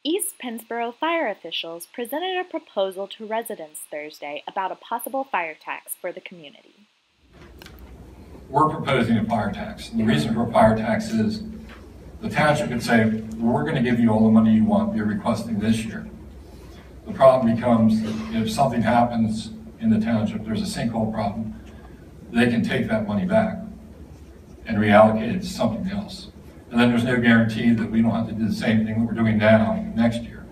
East Pennsboro fire officials presented a proposal to residents Thursday about a possible fire tax for the community. We're proposing a fire tax. And the reason for a fire tax is the township could say, we're going to give you all the money you want you're requesting this year. The problem becomes if something happens in the township, there's a sinkhole problem, they can take that money back and reallocate it to something else. And then there's no guarantee that we don't have to do the same thing that we're doing now next year.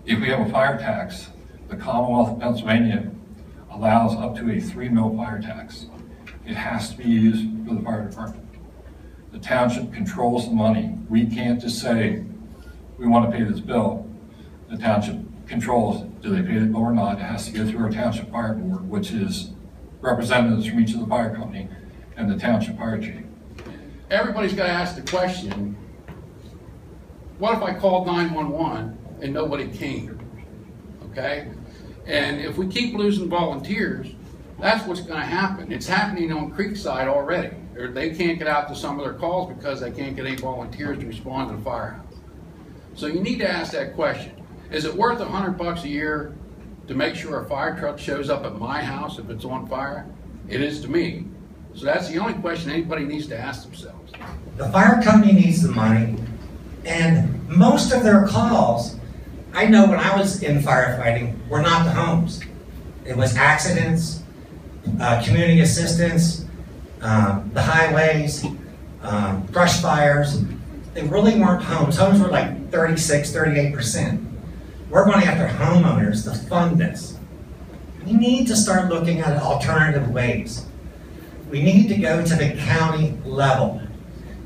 If we have a fire tax, the Commonwealth of Pennsylvania allows up to a 3 mil fire tax. It has to be used for the fire department. The township controls the money. We can't just say, we want to pay this bill. The township controls, do they pay the bill or not? It has to go through our township fire board, which is representatives from each of the fire company and the township fire chief. Everybody's got to ask the question, what if I called 911 and nobody came? Okay? And if we keep losing volunteers, that's what's going to happen. It's happening on Creekside already. They can't get out to some of their calls because they can't get any volunteers to respond to the firehouse. So you need to ask that question. Is it worth $100 a year to make sure a fire truck shows up at my house if it's on fire? It is to me. So that's the only question anybody needs to ask themselves. The fire company needs the money, and most of their calls, I know when I was in firefighting, were not the homes. It was accidents, community assistance, the highways, brush fires. They really weren't homes. Homes were like 36, 38%. We're going after homeowners to fund this. We need to start looking at alternative ways. We need to go to the county level.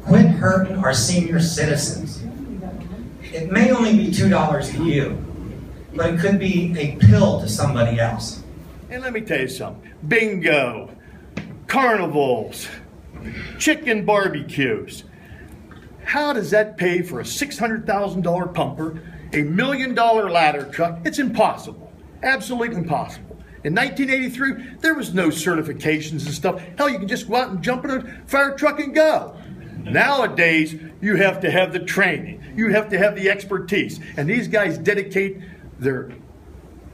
Quit hurting our senior citizens. It may only be $2 to you, but it could be a pill to somebody else. And let me tell you something. Bingo, carnivals, chicken barbecues. How does that pay for a $600,000 pumper, a $1 million ladder truck? It's impossible. Absolutely impossible. In 1983, there was no certifications and stuff. Hell, you can just go out and jump in a fire truck and go. Nowadays, you have to have the training. You have to have the expertise. And these guys dedicate their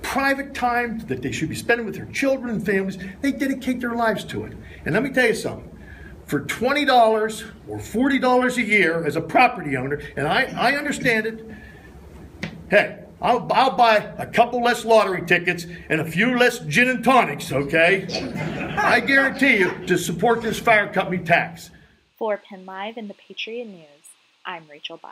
private time that they should be spending with their children and families. They dedicate their lives to it. And let me tell you something. For $20 or $40 a year as a property owner, and I understand it, hey, I'll buy a couple less lottery tickets and a few less gin and tonics, okay? I guarantee you to support this fire company tax. For PennLive and the Patriot News, I'm Rachel Bunn.